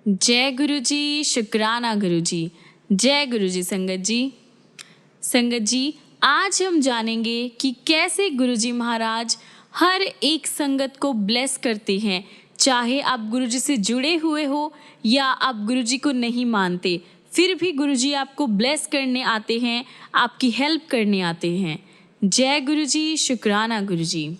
जय गुरु जी, शुक्राना गुरु जी। जय गुरु जी संगत जी। संगत जी, आज हम जानेंगे कि कैसे गुरु जी महाराज हर एक संगत को ब्लेस करते हैं। चाहे आप गुरु जी से जुड़े हुए हो या आप गुरु जी को नहीं मानते, फिर भी गुरु जी आपको ब्लेस करने आते हैं, आपकी हेल्प करने आते हैं। जय गुरु जी, शुक्राना गुरु जी।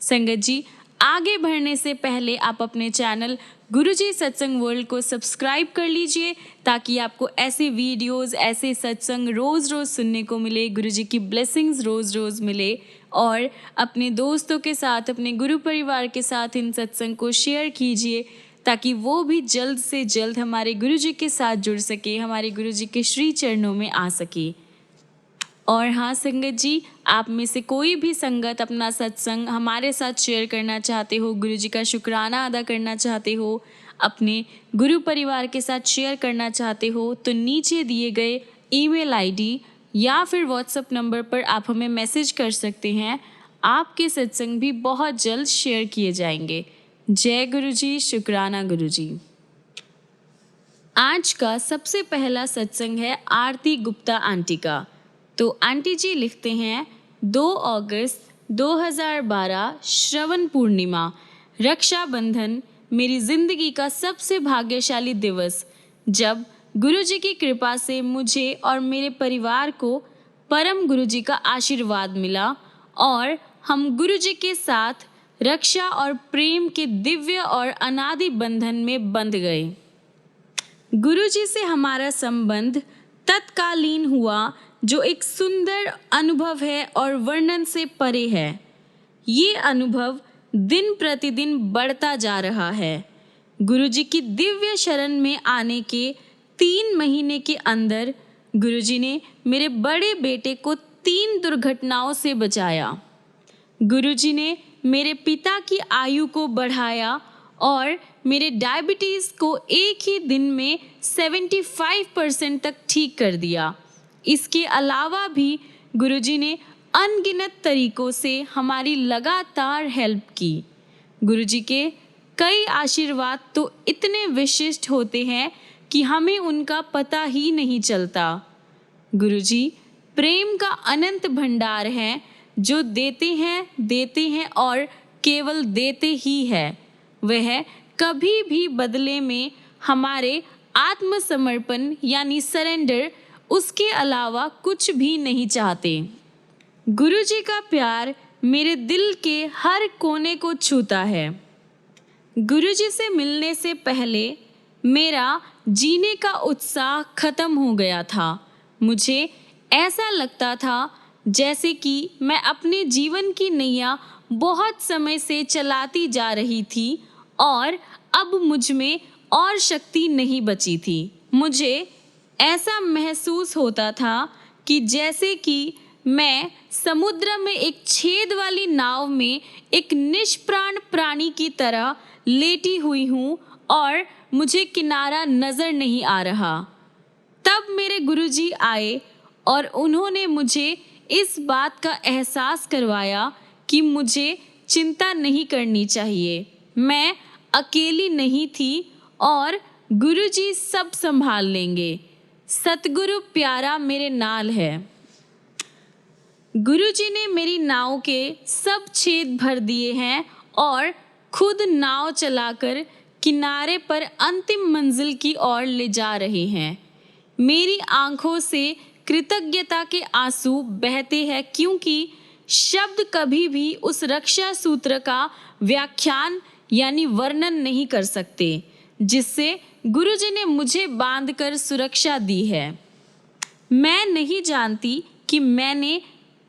संगत जी, आगे बढ़ने से पहले आप अपने चैनल गुरुजी सत्संग वर्ल्ड को सब्सक्राइब कर लीजिए ताकि आपको ऐसे वीडियोस, ऐसे सत्संग रोज़ रोज़ सुनने को मिले, गुरुजी की ब्लेसिंग्स रोज़ रोज़ मिले। और अपने दोस्तों के साथ, अपने गुरु परिवार के साथ इन सत्संग को शेयर कीजिए ताकि वो भी जल्द से जल्द हमारे गुरुजी के साथ जुड़ सके, हमारे गुरुजी के श्री चरणों में आ सके। और हाँ संगत जी, आप में से कोई भी संगत अपना सत्संग हमारे साथ शेयर करना चाहते हो, गुरु जी का शुक्राना अदा करना चाहते हो, अपने गुरु परिवार के साथ शेयर करना चाहते हो, तो नीचे दिए गए ईमेल आईडी या फिर व्हाट्सएप नंबर पर आप हमें मैसेज कर सकते हैं। आपके सत्संग भी बहुत जल्द शेयर किए जाएंगे। जय गुरु जी, शुक्राना गुरु जी। आज का सबसे पहला सत्संग है आरती गुप्ता आंटी का। तो आंटी जी लिखते हैं, 2 अगस्त 2012 श्रवण पूर्णिमा, रक्षाबंधन मेरी जिंदगी का सबसे भाग्यशाली दिवस, जब गुरु जी की कृपा से मुझे और मेरे परिवार को परम गुरु जी का आशीर्वाद मिला और हम गुरु जी के साथ रक्षा और प्रेम के दिव्य और अनादि बंधन में बंध गए। गुरु जी से हमारा संबंध तत्कालीन हुआ, जो एक सुंदर अनुभव है और वर्णन से परे है। ये अनुभव दिन प्रतिदिन बढ़ता जा रहा है। गुरु जी की दिव्य शरण में आने के 3 महीने के अंदर गुरु जी ने मेरे बड़े बेटे को 3 दुर्घटनाओं से बचाया। गुरु जी ने मेरे पिता की आयु को बढ़ाया और मेरे डायबिटीज़ को एक ही दिन में 75% तक ठीक कर दिया। इसके अलावा भी गुरुजी ने अनगिनत तरीकों से हमारी लगातार हेल्प की। गुरुजी के कई आशीर्वाद तो इतने विशिष्ट होते हैं कि हमें उनका पता ही नहीं चलता। गुरुजी प्रेम का अनंत भंडार है, जो देते हैं और केवल देते ही है। वह कभी भी बदले में हमारे आत्मसमर्पण यानी सरेंडर, उसके अलावा कुछ भी नहीं चाहते। गुरु जी का प्यार मेरे दिल के हर कोने को छूता है। गुरु जी से मिलने से पहले मेरा जीने का उत्साह खत्म हो गया था। मुझे ऐसा लगता था जैसे कि मैं अपने जीवन की नैया बहुत समय से चलाती जा रही थी और अब मुझ में और शक्ति नहीं बची थी। मुझे ऐसा महसूस होता था कि जैसे कि मैं समुद्र में एक छेद वाली नाव में एक निष्प्राण प्राणी की तरह लेटी हुई हूँ और मुझे किनारा नजर नहीं आ रहा। तब मेरे गुरुजी आए और उन्होंने मुझे इस बात का एहसास करवाया कि मुझे चिंता नहीं करनी चाहिए। मैं अकेली नहीं थी और गुरुजी सब संभाल लेंगे। सतगुरु प्यारा मेरे नाल है। गुरुजी ने मेरी नाव के सब छेद भर दिए हैं और खुद नाव चलाकर किनारे पर अंतिम मंजिल की ओर ले जा रहे हैं। मेरी आंखों से कृतज्ञता के आंसू बहते हैं, क्योंकि शब्द कभी भी उस रक्षा सूत्र का व्याख्यान यानी वर्णन नहीं कर सकते, जिससे गुरुजी ने मुझे बांधकर सुरक्षा दी है। मैं नहीं जानती कि मैंने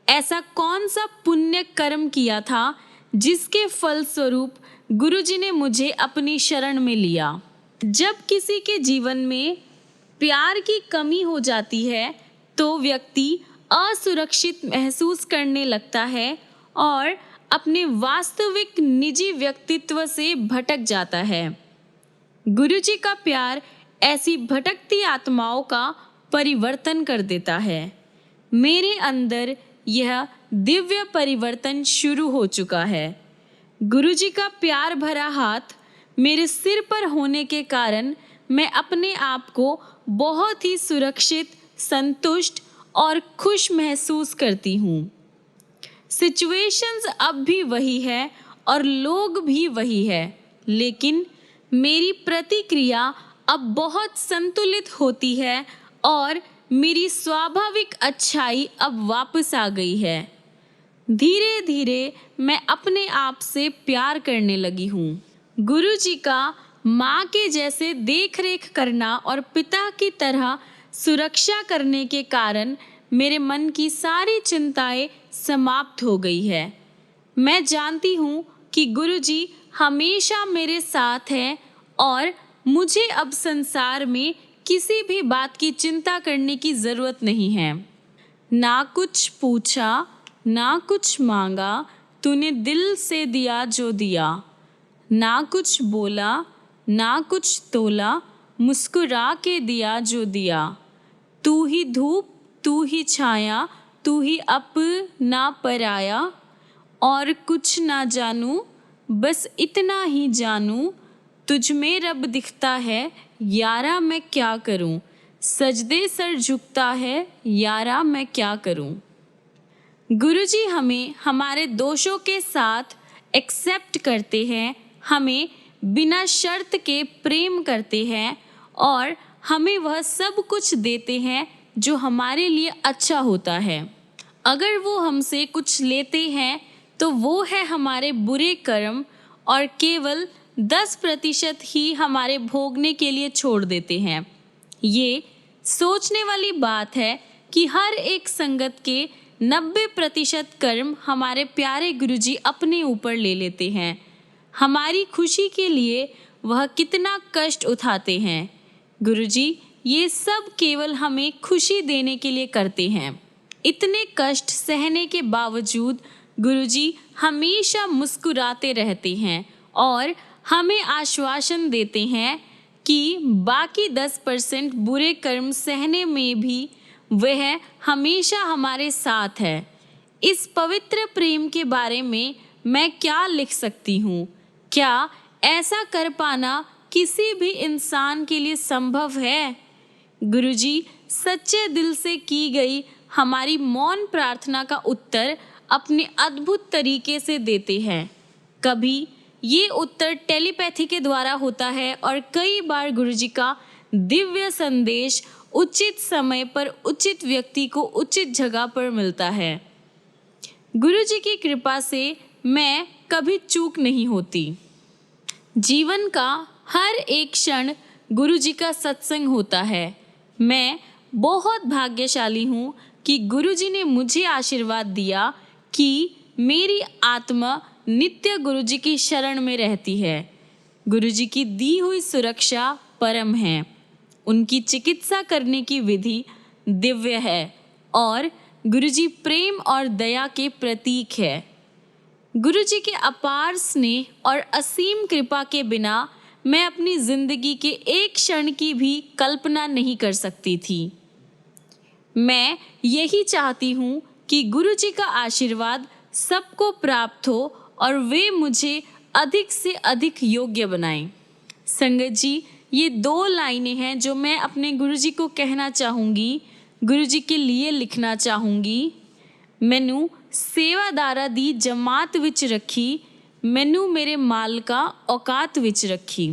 ऐसा कौन सा पुण्य कर्म किया था जिसके फलस्वरूप गुरुजी ने मुझे अपनी शरण में लिया। जब किसी के जीवन में प्यार की कमी हो जाती है तो व्यक्ति असुरक्षित महसूस करने लगता है और अपने वास्तविक निजी व्यक्तित्व से भटक जाता है। गुरुजी का प्यार ऐसी भटकती आत्माओं का परिवर्तन कर देता है। मेरे अंदर यह दिव्य परिवर्तन शुरू हो चुका है। गुरुजी का प्यार भरा हाथ मेरे सिर पर होने के कारण मैं अपने आप को बहुत ही सुरक्षित, संतुष्ट और खुश महसूस करती हूँ। सिचुएशंस अब भी वही है और लोग भी वही है, लेकिन मेरी प्रतिक्रिया अब बहुत संतुलित होती है और मेरी स्वाभाविक अच्छाई अब वापस आ गई है। धीरे धीरे मैं अपने आप से प्यार करने लगी हूँ। गुरुजी का माँ के जैसे देख रेख करना और पिता की तरह सुरक्षा करने के कारण मेरे मन की सारी चिंताएं समाप्त हो गई है। मैं जानती हूँ कि गुरुजी हमेशा मेरे साथ हैं और मुझे अब संसार में किसी भी बात की चिंता करने की ज़रूरत नहीं है। ना कुछ पूछा, ना कुछ मांगा, तूने दिल से दिया जो दिया। ना कुछ बोला, ना कुछ तोला, मुस्कुरा के दिया जो दिया। तू ही धूप, तू ही छाया, तू ही अपना पराया। और कुछ ना जानूं, बस इतना ही जानूं, तुझ में रब दिखता है, यारा मैं क्या करूं। सजदे सर झुकता है, यारा मैं क्या करूं। गुरुजी हमें हमारे दोषों के साथ एक्सेप्ट करते हैं, हमें बिना शर्त के प्रेम करते हैं और हमें वह सब कुछ देते हैं जो हमारे लिए अच्छा होता है। अगर वो हमसे कुछ लेते हैं तो वो है हमारे बुरे कर्म और केवल 10% ही हमारे भोगने के लिए छोड़ देते हैं। ये सोचने वाली बात है कि हर एक संगत के 90% कर्म हमारे प्यारे गुरुजी अपने ऊपर ले लेते हैं। हमारी खुशी के लिए वह कितना कष्ट उठाते हैं। गुरुजी ये सब केवल हमें खुशी देने के लिए करते हैं। इतने कष्ट सहने के बावजूद गुरुजी हमेशा मुस्कुराते रहते हैं और हमें आश्वासन देते हैं कि बाकी 10% बुरे कर्म सहने में भी वह हमेशा हमारे साथ है। इस पवित्र प्रेम के बारे में मैं क्या लिख सकती हूँ? क्या ऐसा कर पाना किसी भी इंसान के लिए संभव है? गुरुजी सच्चे दिल से की गई हमारी मौन प्रार्थना का उत्तर अपने अद्भुत तरीके से देते हैं। कभी ये उत्तर टेलीपैथी के द्वारा होता है और कई बार गुरुजी का दिव्य संदेश उचित समय पर उचित व्यक्ति को उचित जगह पर मिलता है। गुरुजी की कृपा से मैं कभी चूक नहीं होती। जीवन का हर एक क्षण गुरुजी का सत्संग होता है। मैं बहुत भाग्यशाली हूँ कि गुरुजी ने मुझे आशीर्वाद दिया कि मेरी आत्मा नित्य गुरुजी की शरण में रहती है। गुरुजी की दी हुई सुरक्षा परम है। उनकी चिकित्सा करने की विधि दिव्य है और गुरुजी प्रेम और दया के प्रतीक है। गुरुजी के अपार स्नेह और असीम कृपा के बिना मैं अपनी जिंदगी के एक क्षण की भी कल्पना नहीं कर सकती थी। मैं यही चाहती हूँ कि गुरुजी का आशीर्वाद सबको प्राप्त हो और वे मुझे अधिक से अधिक योग्य बनाएं। संगत जी, ये 2 लाइनें हैं जो मैं अपने गुरुजी को कहना चाहूँगी, गुरुजी के लिए लिखना चाहूँगी। मैनू सेवादारा दी जमात विच रखी, मैनू मेरे मालका औकात विच रखी।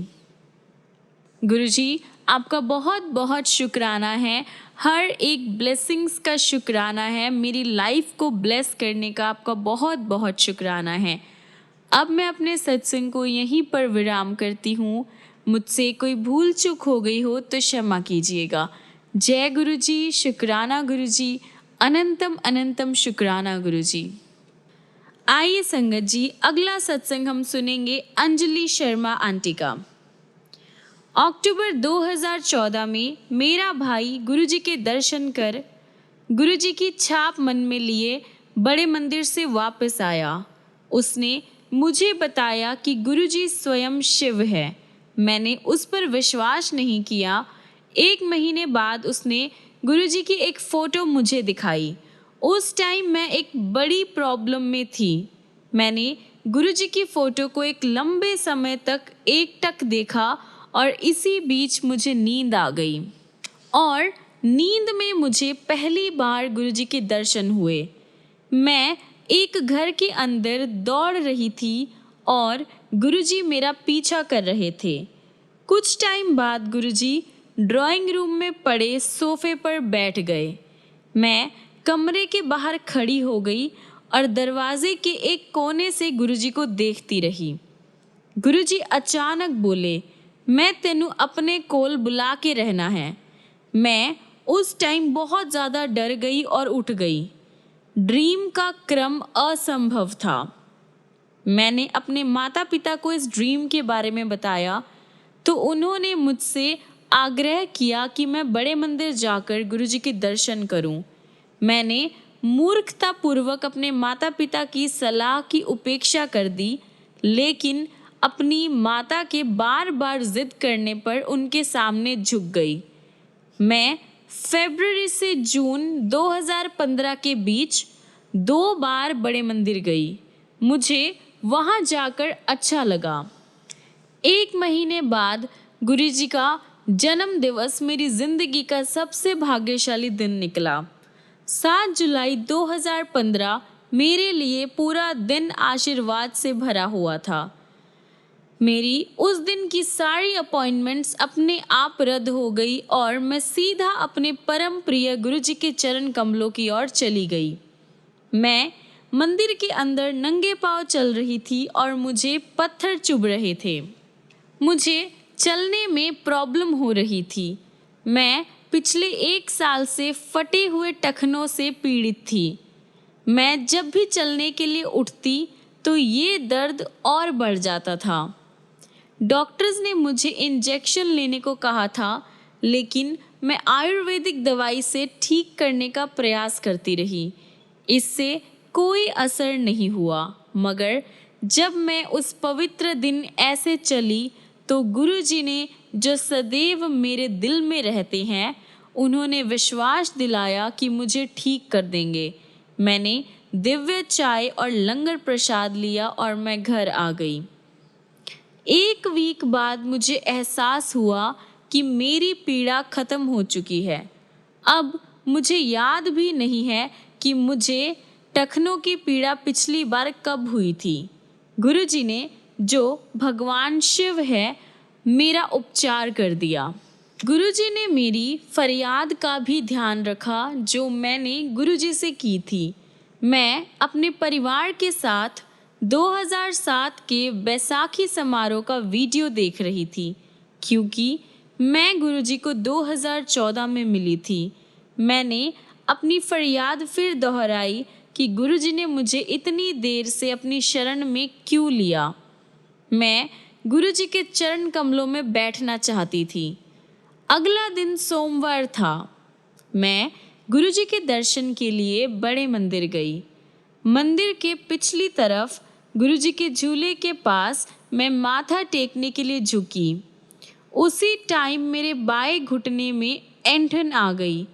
गुरुजी आपका बहुत बहुत शुक्राना है। हर एक ब्लेसिंग्स का शुक्राना है। मेरी लाइफ को ब्लेस करने का आपका बहुत बहुत शुक्राना है। अब मैं अपने सत्संग को यहीं पर विराम करती हूँ। मुझसे कोई भूल चूक हो गई हो तो क्षमा कीजिएगा। जय गुरुजी, शुक्राना गुरुजी, अनंतम अनंतम शुक्राना गुरुजी। आइए संगत जी, अगला सत्संग हम सुनेंगे अंजलि शर्मा आंटी का। अक्टूबर 2014 में मेरा भाई गुरुजी के दर्शन कर गुरुजी की छाप मन में लिए बड़े मंदिर से वापस आया। उसने मुझे बताया कि गुरुजी स्वयं शिव है। मैंने उस पर विश्वास नहीं किया। 1 महीने बाद उसने गुरुजी की एक फ़ोटो मुझे दिखाई। उस टाइम मैं एक बड़ी प्रॉब्लम में थी। मैंने गुरुजी की फ़ोटो को एक लंबे समय तक एकटक देखा और इसी बीच मुझे नींद आ गई और नींद में मुझे पहली बार गुरुजी के दर्शन हुए। मैं एक घर के अंदर दौड़ रही थी और गुरुजी मेरा पीछा कर रहे थे। कुछ टाइम बाद गुरुजी ड्राइंग रूम में पड़े सोफे पर बैठ गए। मैं कमरे के बाहर खड़ी हो गई और दरवाजे के एक कोने से गुरुजी को देखती रही। गुरुजी अचानक बोले, मैं तेनू अपने कोल बुला के रहना है। मैं उस टाइम बहुत ज़्यादा डर गई और उठ गई। ड्रीम का क्रम असंभव था। मैंने अपने माता पिता को इस ड्रीम के बारे में बताया तो उन्होंने मुझसे आग्रह किया कि मैं बड़े मंदिर जाकर गुरुजी के दर्शन करूं। मैंने मूर्खतापूर्वक अपने माता पिता की सलाह की उपेक्षा कर दी, लेकिन अपनी माता के बार बार जिद करने पर उनके सामने झुक गई। मैं फरवरी से जून 2015 के बीच 2 बार बड़े मंदिर गई। मुझे वहाँ जाकर अच्छा लगा। 1 महीने बाद गुरुजी का जन्म दिवस मेरी जिंदगी का सबसे भाग्यशाली दिन निकला। 7 जुलाई 2015 मेरे लिए पूरा दिन आशीर्वाद से भरा हुआ था। मेरी उस दिन की सारी अपॉइंटमेंट्स अपने आप रद्द हो गई और मैं सीधा अपने परम प्रिय गुरुजी के चरण कमलों की ओर चली गई। मैं मंदिर के अंदर नंगे पांव चल रही थी और मुझे पत्थर चुभ रहे थे। मुझे चलने में प्रॉब्लम हो रही थी। मैं पिछले 1 साल से फटे हुए टखनों से पीड़ित थी। मैं जब भी चलने के लिए उठती तो ये दर्द और बढ़ जाता था। डॉक्टर्स ने मुझे इंजेक्शन लेने को कहा था, लेकिन मैं आयुर्वेदिक दवाई से ठीक करने का प्रयास करती रही। इससे कोई असर नहीं हुआ, मगर जब मैं उस पवित्र दिन ऐसे चली तो गुरुजी ने, जो सदैव मेरे दिल में रहते हैं, उन्होंने विश्वास दिलाया कि मुझे ठीक कर देंगे। मैंने दिव्य चाय और लंगर प्रसाद लिया और मैं घर आ गई। 1 वीक बाद मुझे एहसास हुआ कि मेरी पीड़ा खत्म हो चुकी है। अब मुझे याद भी नहीं है कि मुझे टखनों की पीड़ा पिछली बार कब हुई थी। गुरुजी ने, जो भगवान शिव है, मेरा उपचार कर दिया। गुरुजी ने मेरी फरियाद का भी ध्यान रखा जो मैंने गुरुजी से की थी। मैं अपने परिवार के साथ 2007 के बैसाखी समारोह का वीडियो देख रही थी, क्योंकि मैं गुरुजी को 2014 में मिली थी। मैंने अपनी फरियाद फिर दोहराई कि गुरुजी ने मुझे इतनी देर से अपनी शरण में क्यों लिया। मैं गुरुजी के चरण कमलों में बैठना चाहती थी। अगला दिन सोमवार था। मैं गुरुजी के दर्शन के लिए बड़े मंदिर गई। मंदिर के पिछली तरफ गुरुजी के झूले के पास मैं माथा टेकने के लिए झुकी। उसी टाइम मेरे बाएं घुटने में ऐंठन आ गई।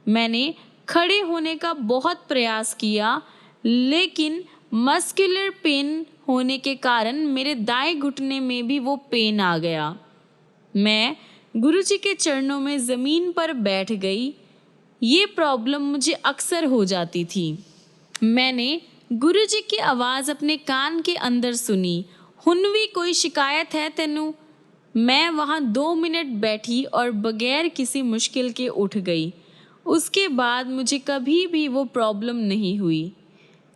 मैंने खड़े होने का बहुत प्रयास किया, लेकिन मस्कुलर पेन होने के कारण मेरे दाएं घुटने में भी वो पेन आ गया। मैं गुरुजी के चरणों में ज़मीन पर बैठ गई। ये प्रॉब्लम मुझे अक्सर हो जाती थी। मैंने गुरुजी की आवाज़ अपने कान के अंदर सुनी, हुनवी कोई शिकायत है तेनू? मैं वहाँ 2 मिनट बैठी और बगैर किसी मुश्किल के उठ गई। उसके बाद मुझे कभी भी वो प्रॉब्लम नहीं हुई।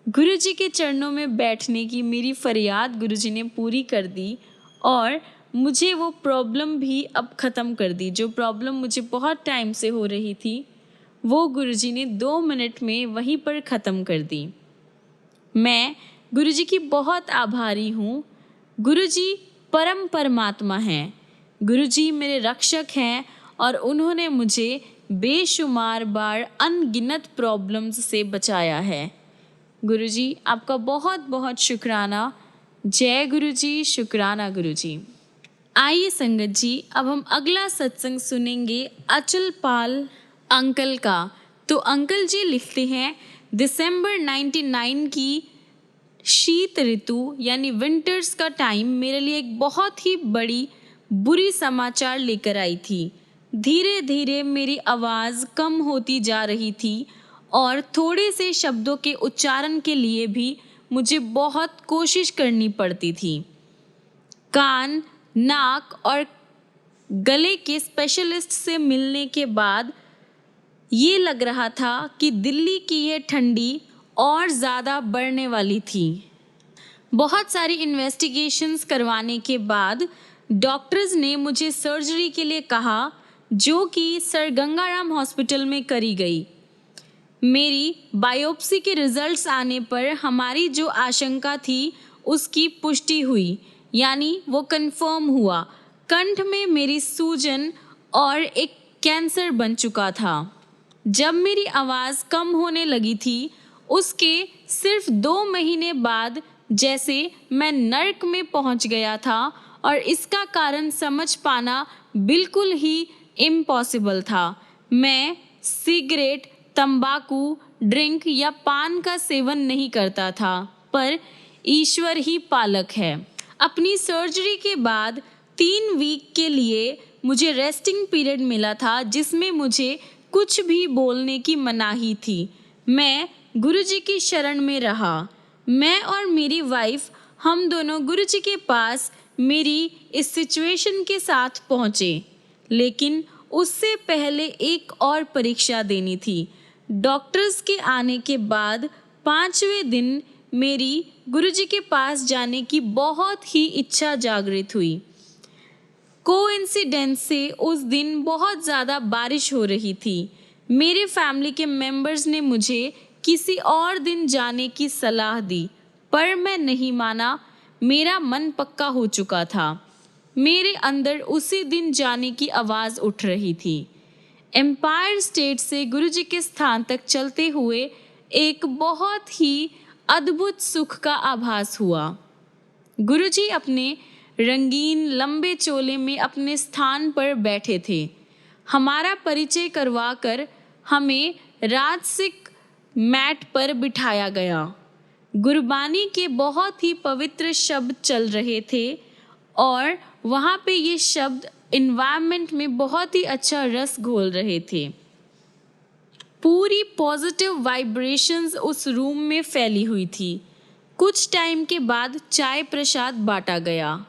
गुरुजी के चरणों में बैठने की मेरी फरियाद गुरुजी ने पूरी कर दी और मुझे वो प्रॉब्लम भी अब ख़त्म कर दी। जो प्रॉब्लम मुझे बहुत टाइम से हो रही थी, वो गुरुजी ने 2 मिनट में वहीं पर ख़त्म कर दी। मैं गुरुजी की बहुत आभारी हूँ। गुरुजी परम परमात्मा हैं। गुरुजी मेरे रक्षक हैं और उन्होंने मुझे बेशुमार बार अनगिनत प्रॉब्लम्स से बचाया है। गुरुजी, आपका बहुत बहुत शुक्राना। जय गुरुजी, शुक्राना गुरुजी। आइए संगत जी, अब हम अगला सत्संग सुनेंगे अचल पाल अंकल का। तो अंकल जी लिखते हैं, दिसंबर 99 की शीत ऋतु यानी विंटर्स का टाइम मेरे लिए एक बहुत ही बड़ी बुरी समाचार लेकर आई थी। धीरे धीरे मेरी आवाज़ कम होती जा रही थी और थोड़े से शब्दों के उच्चारण के लिए भी मुझे बहुत कोशिश करनी पड़ती थी। कान, नाक और गले के स्पेशलिस्ट से मिलने के बाद ये लग रहा था कि दिल्ली की ये ठंडी और ज़्यादा बढ़ने वाली थी। बहुत सारी इन्वेस्टिगेशंस करवाने के बाद डॉक्टर्स ने मुझे सर्जरी के लिए कहा, जो कि सर गंगाराम हॉस्पिटल में करी गई। मेरी बायोप्सी के रिजल्ट्स आने पर हमारी जो आशंका थी उसकी पुष्टि हुई, यानी वो कंफर्म हुआ। कंठ में मेरी सूजन और एक कैंसर बन चुका था। जब मेरी आवाज़ कम होने लगी थी, उसके सिर्फ 2 महीने बाद जैसे मैं नर्क में पहुंच गया था और इसका कारण समझ पाना बिल्कुल ही इम्पॉसिबल था। मैं सिगरेट, तंबाकू, ड्रिंक या पान का सेवन नहीं करता था, पर ईश्वर ही पालक है। अपनी सर्जरी के बाद 3 वीक के लिए मुझे रेस्टिंग पीरियड मिला था, जिसमें मुझे कुछ भी बोलने की मनाही थी। मैं गुरुजी की शरण में रहा। मैं और मेरी वाइफ, हम दोनों गुरुजी के पास मेरी इस सिचुएशन के साथ पहुँचे, लेकिन उससे पहले एक और परीक्षा देनी थी। डॉक्टर्स के आने के बाद 5वें दिन मेरी गुरुजी के पास जाने की बहुत ही इच्छा जागृत हुई। कोइंसिडेंस से उस दिन बहुत ज़्यादा बारिश हो रही थी। मेरे फैमिली के मेंबर्स ने मुझे किसी और दिन जाने की सलाह दी, पर मैं नहीं माना। मेरा मन पक्का हो चुका था। मेरे अंदर उसी दिन जाने की आवाज़ उठ रही थी। एम्पायर स्टेट से गुरुजी के स्थान तक चलते हुए एक बहुत ही अद्भुत सुख का आभास हुआ। गुरुजी अपने रंगीन लंबे चोले में अपने स्थान पर बैठे थे। हमारा परिचय करवाकर हमें राजसिक मैट पर बिठाया गया। गुरबानी के बहुत ही पवित्र शब्द चल रहे थे और वहाँ पे ये शब्द इन्वायरमेंट में बहुत ही अच्छा रस घोल रहे थे। पूरी पॉजिटिव वाइब्रेशंस उस रूम में फैली हुई थी। कुछ टाइम के बाद चाय प्रसाद बांटा गया।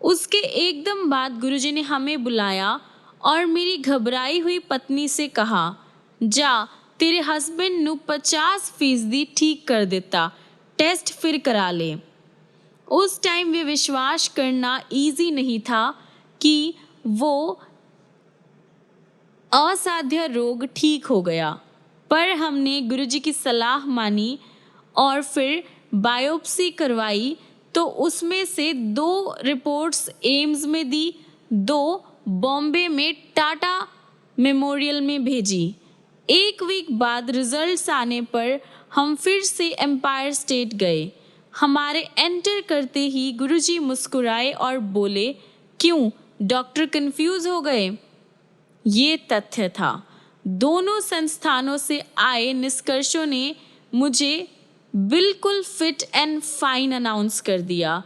उसके एकदम बाद गुरुजी ने हमें बुलाया और मेरी घबराई हुई पत्नी से कहा, जा तेरे हस्बैंड ਨੂੰ 50% ठीक कर देता, टेस्ट फिर करा ले। उस टाइम वे विश्वास करना इजी नहीं था कि वो असाध्य रोग ठीक हो गया, पर हमने गुरुजी की सलाह मानी और फिर बायोप्सी करवाई तो उसमें से 2 रिपोर्ट्स एम्स में दी, 2 बॉम्बे में टाटा मेमोरियल में भेजी। 1 वीक बाद रिजल्ट्स आने पर हम फिर से एम्पायर स्टेट गए। हमारे एंटर करते ही गुरुजी मुस्कुराए और बोले, क्यों डॉक्टर कंफ्यूज हो गए? ये तथ्य था। दोनों संस्थानों से आए निष्कर्षों ने मुझे बिल्कुल फिट एंड फाइन अनाउंस कर दिया।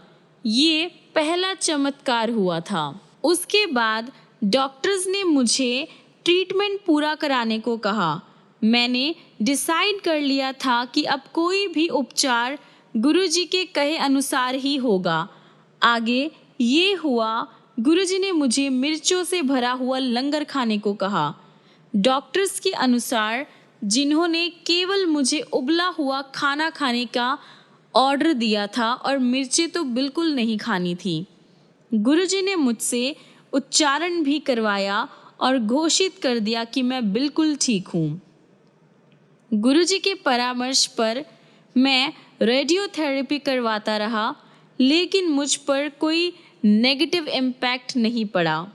ये पहला चमत्कार हुआ था। उसके बाद डॉक्टर्स ने मुझे ट्रीटमेंट पूरा कराने को कहा। मैंने डिसाइड कर लिया था कि अब कोई भी उपचार गुरुजी के कहे अनुसार ही होगा। आगे ये हुआ, गुरुजी ने मुझे मिर्चों से भरा हुआ लंगर खाने को कहा। डॉक्टर्स के अनुसार, जिन्होंने केवल मुझे उबला हुआ खाना खाने का ऑर्डर दिया था और मिर्चें तो बिल्कुल नहीं खानी थी। गुरुजी ने मुझसे उच्चारण भी करवाया और घोषित कर दिया कि मैं बिल्कुल ठीक हूँ। गुरुजी के परामर्श पर मैं रेडियोथेरेपी करवाता रहा, लेकिन मुझ पर कोई नेगेटिव इम्पैक्ट नहीं पड़ा।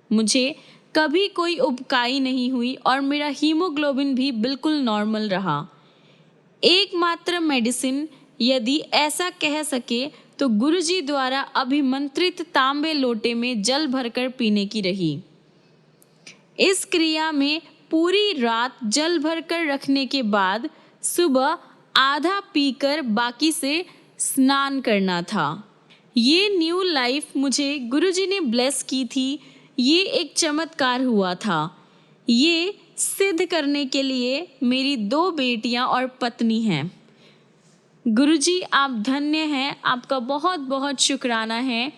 मुझे कभी कोई उबकाई नहीं हुई और मेरा हीमोग्लोबिन भी बिल्कुल नॉर्मल रहा। एकमात्र मेडिसिन, यदि ऐसा कह सके, तो गुरुजी द्वारा अभिमंत्रित तांबे लोटे में जल भरकर पीने की रही। इस क्रिया में पूरी रात जल भरकर रखने के बाद सुबह आधा पीकर बाकी से स्नान करना था। ये न्यू लाइफ मुझे गुरुजी ने ब्लेस की थी, ये एक चमत्कार हुआ था। ये सिद्ध करने के लिए मेरी 2 बेटियां और पत्नी हैं। गुरुजी आप धन्य हैं, आपका बहुत बहुत शुक्राना है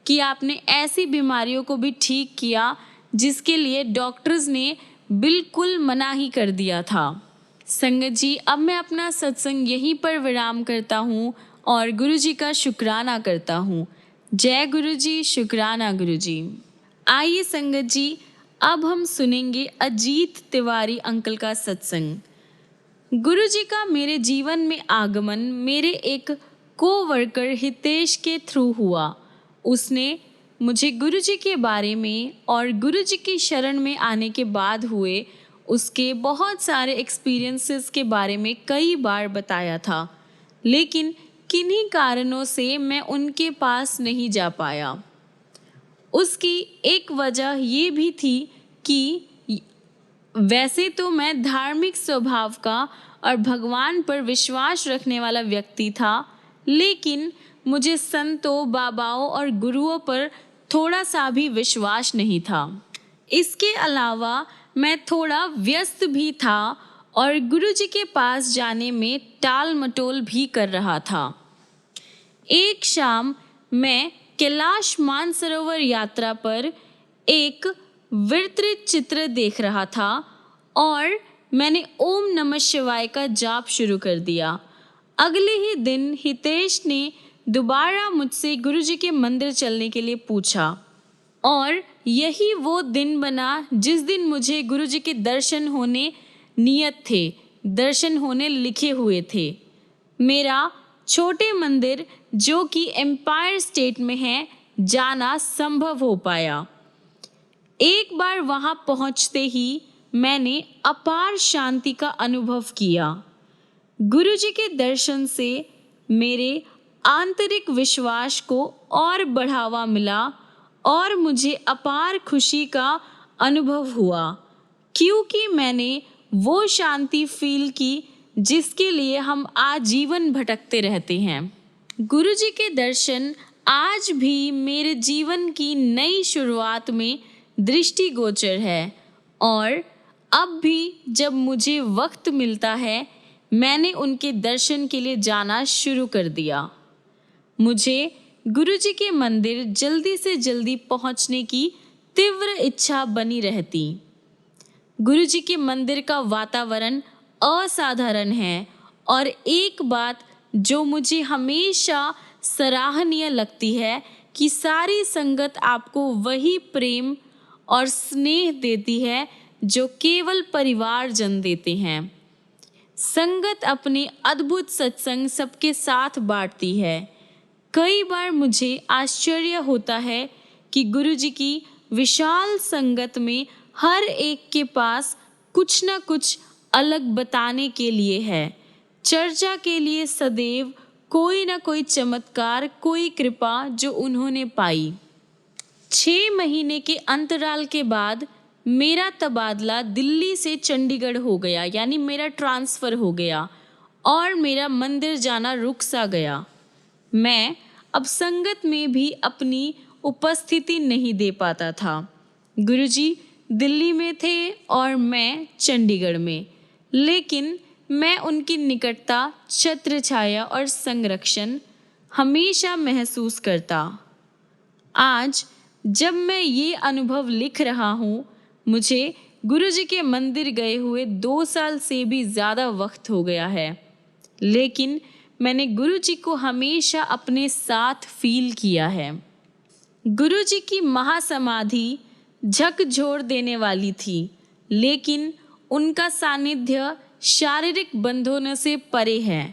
कि आपने ऐसी बीमारियों को भी ठीक किया जिसके लिए डॉक्टर्स ने बिल्कुल मना ही कर दिया था। संगत जी, अब मैं अपना सत्संग यहीं पर विराम करता हूँ और गुरुजी का शुक्राना करता हूँ। जय गुरुजी, शुक्राना गुरुजी। आइए संगत जी, अब हम सुनेंगे अजीत तिवारी अंकल का सत्संग। गुरुजी का मेरे जीवन में आगमन मेरे एक कोवर्कर हितेश के थ्रू हुआ। उसने मुझे गुरुजी के बारे में और गुरुजी की शरण में आने के बाद हुए उसके बहुत सारे एक्सपीरियंसेस के बारे में कई बार बताया था, लेकिन किन्हीं कारणों से मैं उनके पास नहीं जा पाया। उसकी एक वजह ये भी थी कि वैसे तो मैं धार्मिक स्वभाव का और भगवान पर विश्वास रखने वाला व्यक्ति था, लेकिन मुझे संतों, बाबाओं और गुरुओं पर थोड़ा सा भी विश्वास नहीं था। इसके अलावा मैं थोड़ा व्यस्त भी था और गुरुजी के पास जाने में टाल मटोल भी कर रहा था। एक शाम मैं कैलाश मानसरोवर यात्रा पर एक विस्तृत चित्र देख रहा था और मैंने ओम नमः शिवाय का जाप शुरू कर दिया। अगले ही दिन हितेश ने दोबारा मुझसे गुरुजी के मंदिर चलने के लिए पूछा और यही वो दिन बना जिस दिन मुझे गुरुजी के दर्शन होने नियत थे, दर्शन होने लिखे हुए थे। मेरा छोटे मंदिर जो कि एम्पायर स्टेट में है, जाना संभव हो पाया। एक बार वहां पहुंचते ही मैंने अपार शांति का अनुभव किया। गुरुजी के दर्शन से मेरे आंतरिक विश्वास को और बढ़ावा मिला और मुझे अपार खुशी का अनुभव हुआ, क्योंकि मैंने वो शांति फील की जिसके लिए हम आजीवन भटकते रहते हैं। गुरुजी के दर्शन आज भी मेरे जीवन की नई शुरुआत में दृष्टिगोचर है और अब भी जब मुझे वक्त मिलता है मैंने उनके दर्शन के लिए जाना शुरू कर दिया। मुझे गुरुजी के मंदिर जल्दी से जल्दी पहुंचने की तीव्र इच्छा बनी रहती। गुरुजी के मंदिर का वातावरण असाधारण है और एक बात जो मुझे हमेशा सराहनीय लगती है कि सारी संगत आपको वही प्रेम और स्नेह देती है जो केवल परिवारजन देते हैं। संगत अपने अद्भुत सत्संग सबके साथ बांटती है। कई बार मुझे आश्चर्य होता है कि गुरुजी की विशाल संगत में हर एक के पास कुछ न कुछ अलग बताने के लिए है। चर्चा के लिए सदैव कोई न कोई चमत्कार, कोई कृपा जो उन्होंने पाई। 6 महीने के अंतराल के बाद मेरा तबादला दिल्ली से चंडीगढ़ हो गया, यानी मेरा ट्रांसफ़र हो गया और मेरा मंदिर जाना रुक सा गया। मैं अब संगत में भी अपनी उपस्थिति नहीं दे पाता था। गुरुजी दिल्ली में थे और मैं चंडीगढ़ में, लेकिन मैं उनकी निकटता, छत्र छाया और संरक्षण हमेशा महसूस करता। आज जब मैं ये अनुभव लिख रहा हूँ, मुझे गुरुजी के मंदिर गए हुए 2 साल से भी ज़्यादा वक्त हो गया है, लेकिन मैंने गुरुजी को हमेशा अपने साथ फील किया है। गुरुजी की महासमाधि झकझोर देने वाली थी, लेकिन उनका सानिध्य शारीरिक बंधनों से परे है।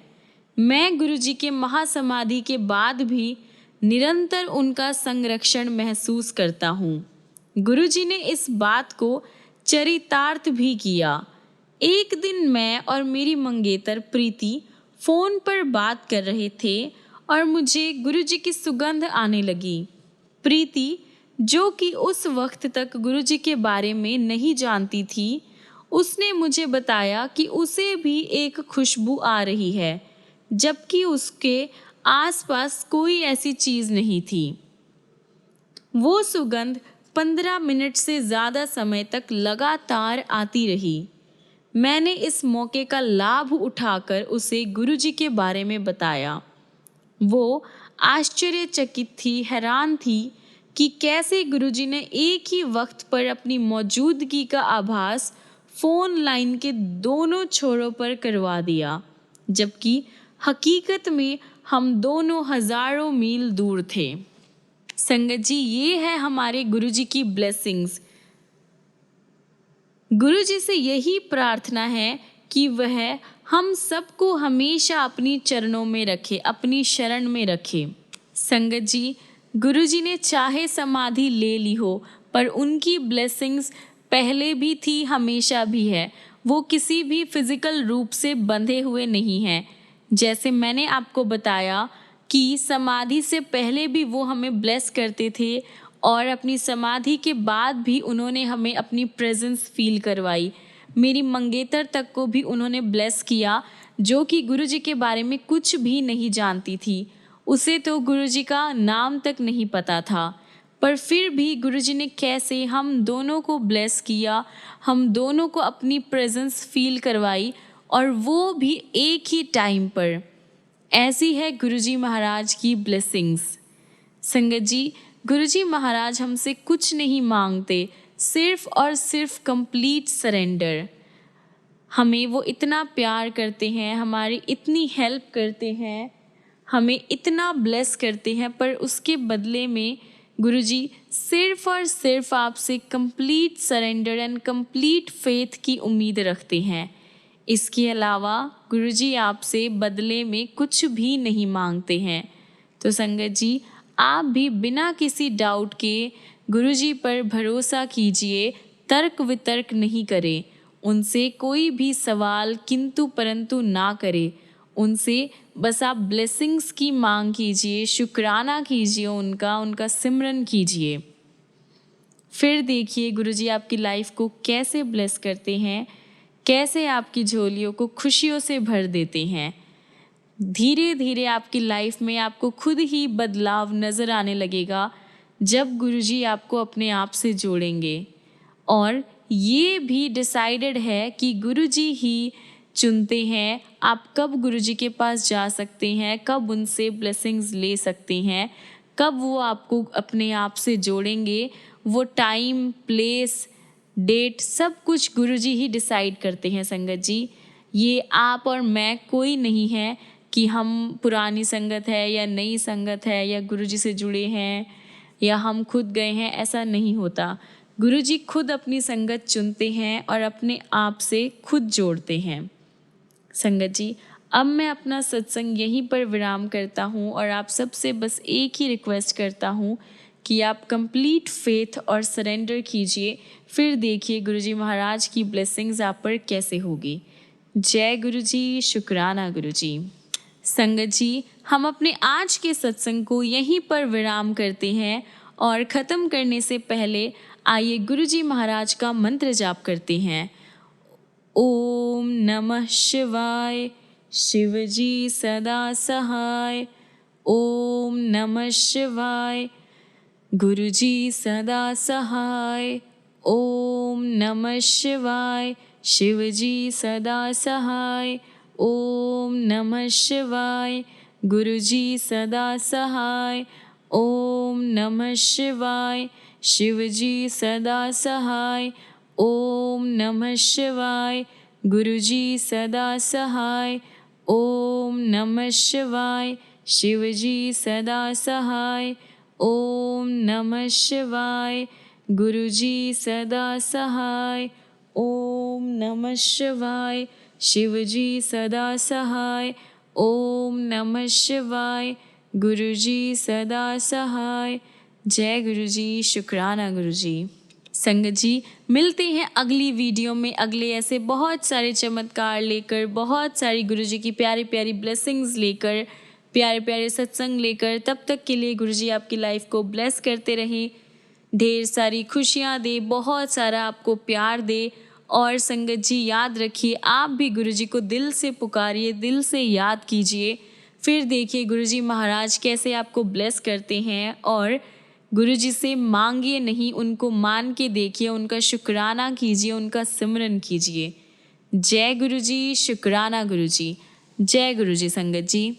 मैं गुरुजी के महासमाधि के बाद भी निरंतर उनका संरक्षण महसूस करता हूँ। गुरुजी ने इस बात को चरितार्थ भी किया। एक दिन मैं और मेरी मंगेतर प्रीति फ़ोन पर बात कर रहे थे और मुझे गुरुजी की सुगंध आने लगी। प्रीति, जो कि उस वक्त तक गुरुजी के बारे में नहीं जानती थी, उसने मुझे बताया कि उसे भी एक खुशबू आ रही है, जबकि उसके आसपास कोई ऐसी चीज़ नहीं थी। वो सुगंध 15 मिनट से ज़्यादा समय तक लगातार आती रही। मैंने इस मौके का लाभ उठाकर उसे गुरुजी के बारे में बताया। वो आश्चर्यचकित थी, हैरान थी कि कैसे गुरुजी ने एक ही वक्त पर अपनी मौजूदगी का आभास फ़ोन लाइन के दोनों छोरों पर करवा दिया, जबकि हकीकत में हम दोनों हज़ारों मील दूर थे। संगत जी, ये है हमारे गुरुजी की ब्लेसिंग्स। गुरुजी से यही प्रार्थना है कि वह हम सबको हमेशा अपनी चरणों में रखे, अपनी शरण में रखे। संगत जी, गुरुजी ने चाहे समाधि ले ली हो, पर उनकी ब्लेसिंग्स पहले भी थी, हमेशा भी है। वो किसी भी फिजिकल रूप से बंधे हुए नहीं हैं। जैसे मैंने आपको बताया कि समाधि से पहले भी वो हमें ब्लेस करते थे और अपनी समाधि के बाद भी उन्होंने हमें अपनी प्रेजेंस फील करवाई। मेरी मंगेतर तक को भी उन्होंने ब्लेस किया, जो कि गुरुजी के बारे में कुछ भी नहीं जानती थी। उसे तो गुरुजी का नाम तक नहीं पता था, पर फिर भी गुरुजी ने कैसे हम दोनों को ब्लेस किया, हम दोनों को अपनी प्रेजेंस फील करवाई, और वो भी एक ही टाइम पर। ऐसी है गुरुजी महाराज की ब्लेसिंग्स। संगत जी, गुरुजी महाराज हमसे कुछ नहीं मांगते, सिर्फ और सिर्फ कंप्लीट सरेंडर। हमें वो इतना प्यार करते हैं, हमारी इतनी हेल्प करते हैं, हमें इतना ब्लेस करते हैं, पर उसके बदले में गुरुजी सिर्फ और सिर्फ आपसे complete surrender and complete faith की उम्मीद रखते हैं। इसके अलावा गुरुजी आपसे बदले में कुछ भी नहीं मांगते हैं। तो संगत जी, आप भी बिना किसी डाउट के गुरुजी पर भरोसा कीजिए, तर्क वितर्क नहीं करें, उनसे कोई भी सवाल किंतु परंतु ना करें। उनसे बस आप ब्लेसिंग्स की मांग कीजिए, शुक्राना कीजिए, उनका सिमरन कीजिए। फिर देखिए गुरुजी आपकी लाइफ को कैसे ब्लेस करते हैं, कैसे आपकी झोलियों को खुशियों से भर देते हैं। धीरे धीरे आपकी लाइफ में आपको खुद ही बदलाव नज़र आने लगेगा जब गुरुजी आपको अपने आप से जोड़ेंगे। और ये भी डिसाइडेड है कि गुरुजी ही चुनते हैं आप कब गुरुजी के पास जा सकते हैं, कब उनसे ब्लेसिंग्स ले सकते हैं, कब वो आपको अपने आप से जोड़ेंगे। वो टाइम, प्लेस, डेट सब कुछ गुरुजी ही डिसाइड करते हैं। संगत जी, ये आप और मैं कोई नहीं है कि हम पुरानी संगत है या नई संगत है या गुरुजी से जुड़े हैं या हम खुद गए हैं, ऐसा नहीं होता। गुरुजी खुद अपनी संगत चुनते हैं और अपने आप से खुद जोड़ते हैं। संगत जी, अब मैं अपना सत्संग यहीं पर विराम करता हूँ और आप सबसे बस एक ही रिक्वेस्ट करता हूँ कि आप कंप्लीट फेथ और सरेंडर कीजिए। फिर देखिए गुरुजी महाराज की ब्लेसिंग्स आप पर कैसे होगी। जय गुरुजी, शुक्राना गुरुजी। संगत जी, हम अपने आज के सत्संग को यहीं पर विराम करते हैं और ख़त्म करने से पहले आइए गुरुजी महाराज का मंत्र जाप करते हैं। ओम नमः शिवाय, शिवजी सदा सहाय। ओम नमः शिवाय, गुरुजी सदा सहाय। ओम नमः शिवाय, शिवजी सदा सहाय। ओम नमः शिवाय, गुरुजी सदा सहाय। ओम नमः शिवाय, शिवजी सदा सहाय। ओम नमः शिवाय, गुरुजी सदा सहाय। ओम नमः शिवाय, शिवजी सदा सहाय। ओम नमः शिवाय, गुरुजी सदा सहाय। ओम नमः शिवाय, शिवजी सदा सहाय। ओम नमः शिवाय, गुरुजी सदा सहाय। जय गुरुजी, शुक्राना गुरुजी। संगत जी, मिलते हैं अगली वीडियो में अगले ऐसे बहुत सारे चमत्कार लेकर, बहुत सारी गुरुजी की प्यारी प्यारी ब्लेसिंग्स लेकर, प्यारे प्यारे सत्संग लेकर। तब तक के लिए गुरुजी आपकी लाइफ को ब्लेस करते रहें, ढेर सारी खुशियाँ दे, बहुत सारा आपको प्यार दे। और संगत जी, याद रखिए, आप भी गुरुजी को दिल से पुकारिए, दिल से याद कीजिए। फिर देखिए गुरुजी महाराज कैसे आपको ब्लेस करते हैं और गुरुजी से मांगिए नहीं, उनको मान के देखिए, उनका शुक्राना कीजिए, उनका सिमरन कीजिए। जय गुरुजी, शुक्राना गुरुजी, जय गुरुजी संगत जी।